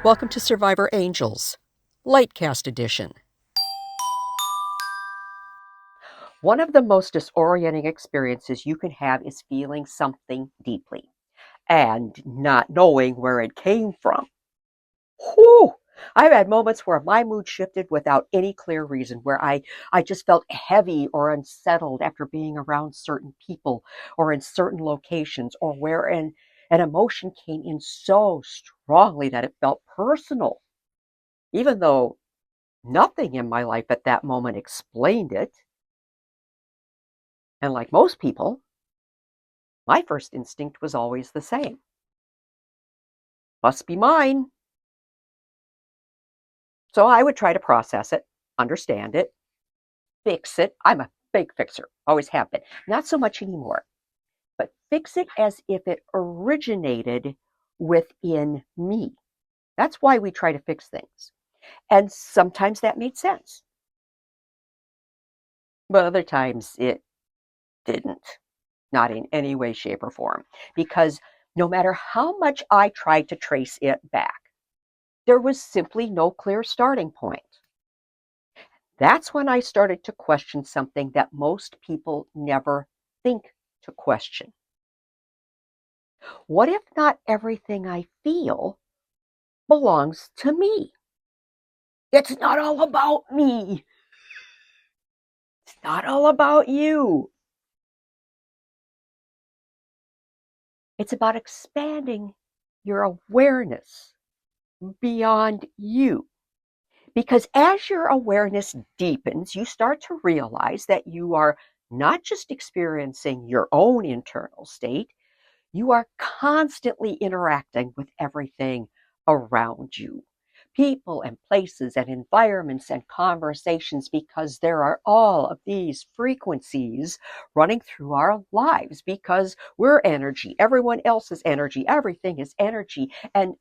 Welcome to Survivor Angels, Lightcast edition. One of the most disorienting experiences you can have is feeling something deeply and not knowing where it came from. Whew! I've had moments where my mood shifted without any clear reason, where I just felt heavy or unsettled after being around certain people or in certain locations, or where an emotion came in so strongly that it felt personal, even though nothing in my life at that moment explained it. And like most people, my first instinct was always the same. Must be mine. So I would try to process it, understand it, fix it. I'm a big fixer, always have been. Not so much anymore, but fix it as if it originated within me. That's why we try to fix things. And sometimes that made sense. But other times it didn't. Not in any way, shape, or form. Because no matter how much I tried to trace it back, there was simply no clear starting point. That's when I started to question something that most people never think to question. What if not everything I feel belongs to me? It's not all about me. It's not all about you. It's about expanding your awareness beyond you. Because as your awareness deepens, you start to realize that you are not just experiencing your own internal state, you are constantly interacting with everything around you. People and places and environments and conversations, because there are all of these frequencies running through our lives, because we're energy, everyone else is energy, everything is energy. And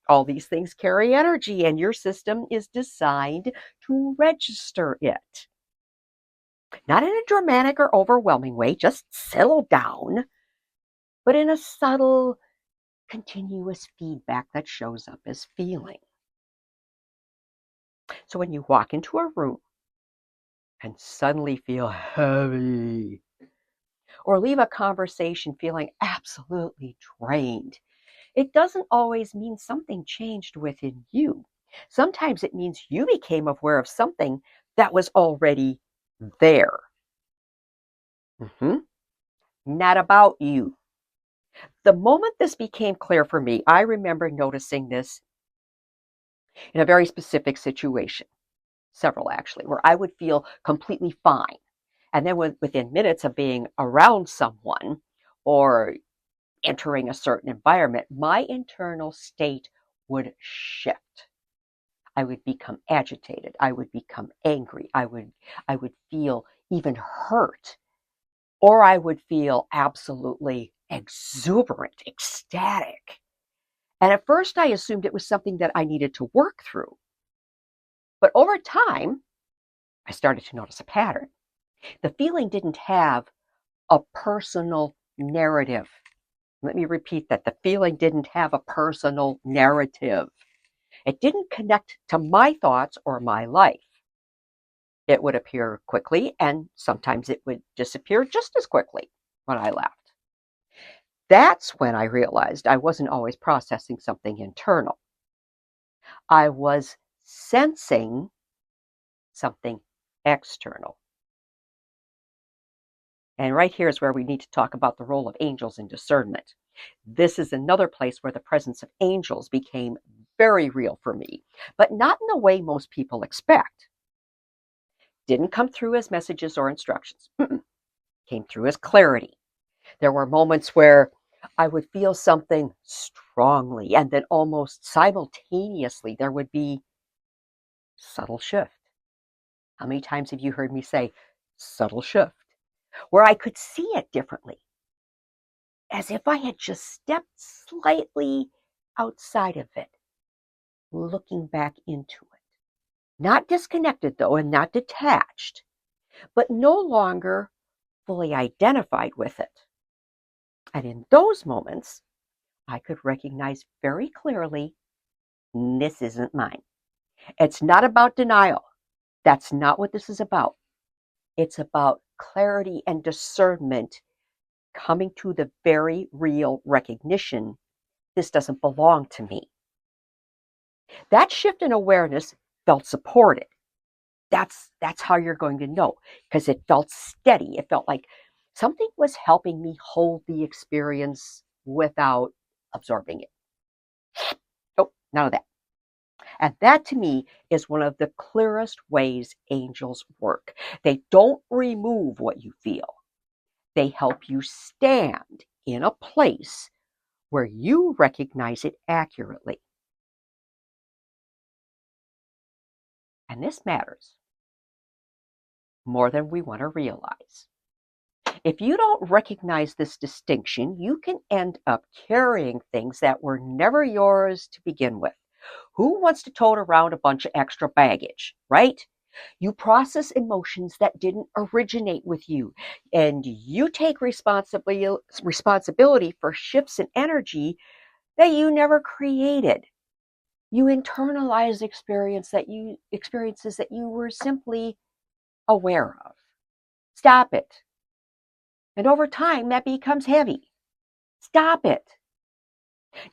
all these things carry energy, and your system is designed to register it. Not in a dramatic or overwhelming way, just settle down, but in a subtle, continuous feedback that shows up as feeling. So when you walk into a room and suddenly feel heavy, or leave a conversation feeling absolutely drained, it doesn't always mean something changed within you. Sometimes it means you became aware of something that was already there. Not about you. The moment this became clear for me, I remember noticing this in a very specific situation, several actually, where I would feel completely fine. And then within minutes of being around someone or entering a certain environment, my internal state would shift. I would become agitated. I would become angry. I would feel even hurt. Or I would feel absolutely exuberant, ecstatic. And at first I assumed it was something that I needed to work through. But over time, I started to notice a pattern. The feeling didn't have a personal narrative. Let me repeat that. The feeling didn't have a personal narrative. It didn't connect to my thoughts or my life. It would appear quickly, and sometimes it would disappear just as quickly when I left. That's when I realized I wasn't always processing something internal. I was sensing something external. And right here is where we need to talk about the role of angels in discernment. This is another place where the presence of angels became very real for me, but not in the way most people expect. Didn't come through as messages or instructions. Came through as clarity. There were moments where I would feel something strongly, and then almost simultaneously there would be subtle shift. How many times have you heard me say subtle shift? Where I could see it differently, as if I had just stepped slightly outside of it, looking back into it. Not disconnected, though, and not detached, but no longer fully identified with it. And in those moments, I could recognize very clearly This isn't mine. It's not about denial. That's not what this is about. It's about clarity and discernment coming to the very real recognition this doesn't belong to me. That shift in awareness felt supported. That's how you're going to know, because it felt steady. It felt like something was helping me hold the experience without absorbing it. Oh, none of that. And that to me is one of the clearest ways angels work. They don't remove what you feel. They help you stand in a place where you recognize it accurately. And this matters more than we want to realize. If you don't recognize this distinction, you can end up carrying things that were never yours to begin with. Who wants to tote around a bunch of extra baggage, right? You process emotions that didn't originate with you, and you take responsibility for shifts in energy that you never created. You internalize experiences that you were simply aware of. Stop it. And over time, that becomes heavy. Stop it.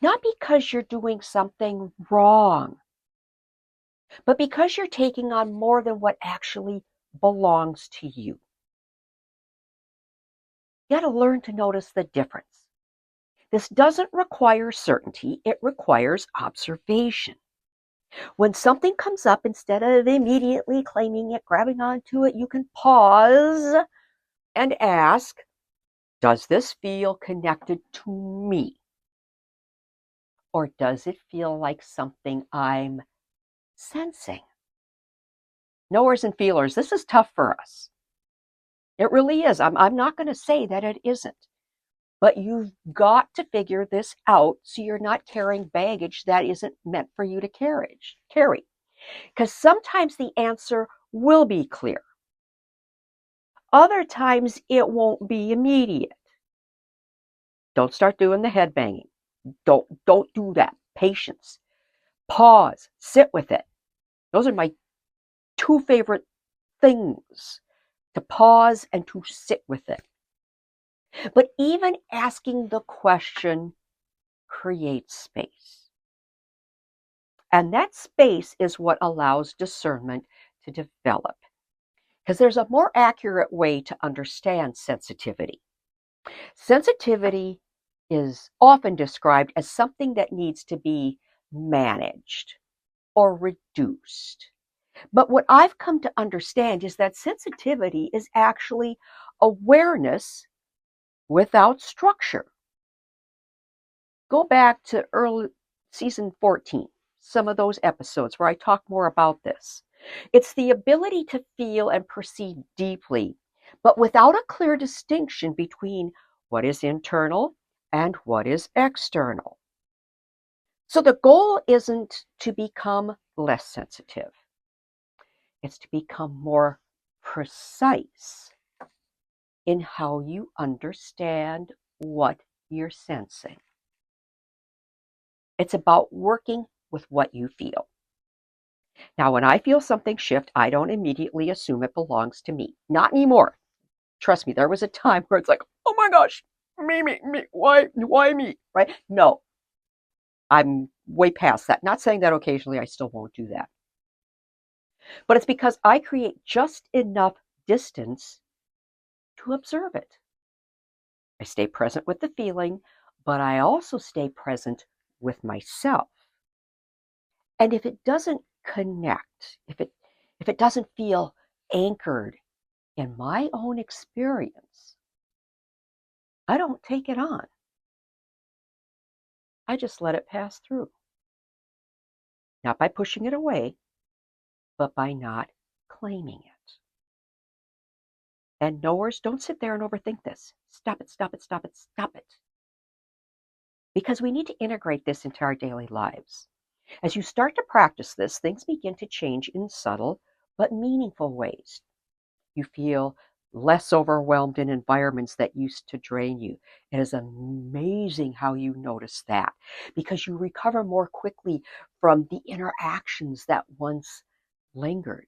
Not because you're doing something wrong, but because you're taking on more than what actually belongs to you. You got to learn to notice the difference. This doesn't require certainty, it requires observation. When something comes up, instead of immediately claiming it, grabbing onto it, you can pause and ask, does this feel connected to me? Or does it feel like something I'm sensing? Knowers and feelers, this is tough for us. It really is. I'm not going to say that it isn't. But you've got to figure this out so you're not carrying baggage that isn't meant for you to carry. Because sometimes the answer will be clear. Other times it won't be immediate. Don't start doing the head banging. Don't do that. Patience. Pause. Sit with it. Those are my two favorite things, to pause and to sit with it. But even asking the question creates space. And that space is what allows discernment to develop. Because there's a more accurate way to understand sensitivity. Sensitivity is often described as something that needs to be managed or reduced. But what I've come to understand is that sensitivity is actually awareness without structure. Go back to early season 14, some of those episodes where I talk more about this. It's the ability to feel and perceive deeply, but without a clear distinction between what is internal and what is external. So the goal isn't to become less sensitive. It's to become more precise in how you understand what you're sensing. It's about working with what you feel. Now, when I feel something shift, I don't immediately assume it belongs to me. Not anymore. Trust me, there was a time where it's like, oh my gosh, me, why me, right? No, I'm way past that. Not saying that occasionally I still won't do that. But it's because I create just enough distance to observe it. I stay present with the feeling, but I also stay present with myself. And if it doesn't connect, if it doesn't feel anchored in my own experience, I don't take it on. I just let it pass through. Not by pushing it away, but by not claiming it. And knowers, don't sit there and overthink this. Stop it, stop it, stop it, stop it. Because we need to integrate this into our daily lives. As you start to practice this, things begin to change in subtle but meaningful ways. You feel less overwhelmed in environments that used to drain you. It is amazing how you notice that because you recover more quickly from the interactions that once lingered.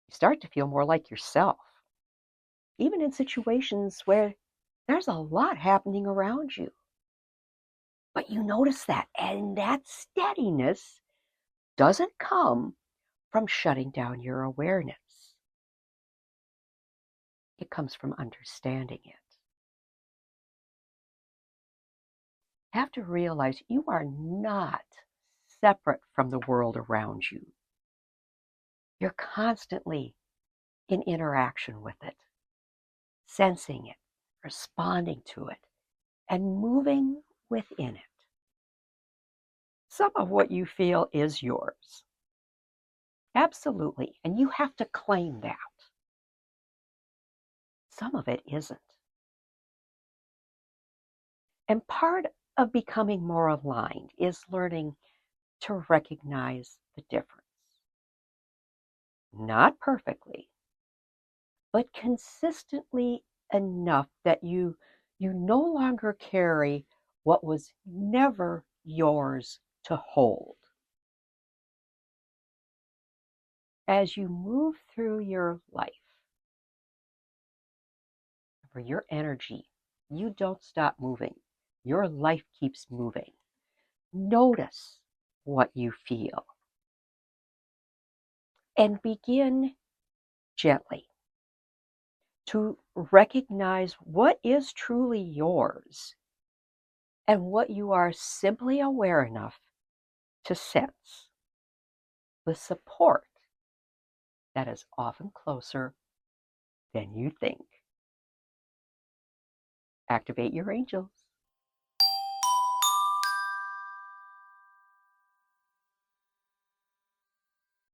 You start to feel more like yourself, even in situations where there's a lot happening around you. But you notice that, and that steadiness doesn't come from shutting down your awareness. It comes from understanding it. You have to realize you are not separate from the world around you. You're constantly in interaction with it, sensing it, responding to it, and moving within it. Some of what you feel is yours. Absolutely. And you have to claim that. Some of it isn't. And part of becoming more aligned is learning to recognize the difference. Not perfectly, but consistently enough that you no longer carry what was never yours to hold. As you move through your life, for your energy, you don't stop moving. Your life keeps moving. Notice what you feel and begin gently to recognize what is truly yours and what you are simply aware enough to sense with support that is often closer than you think. Activate your angels.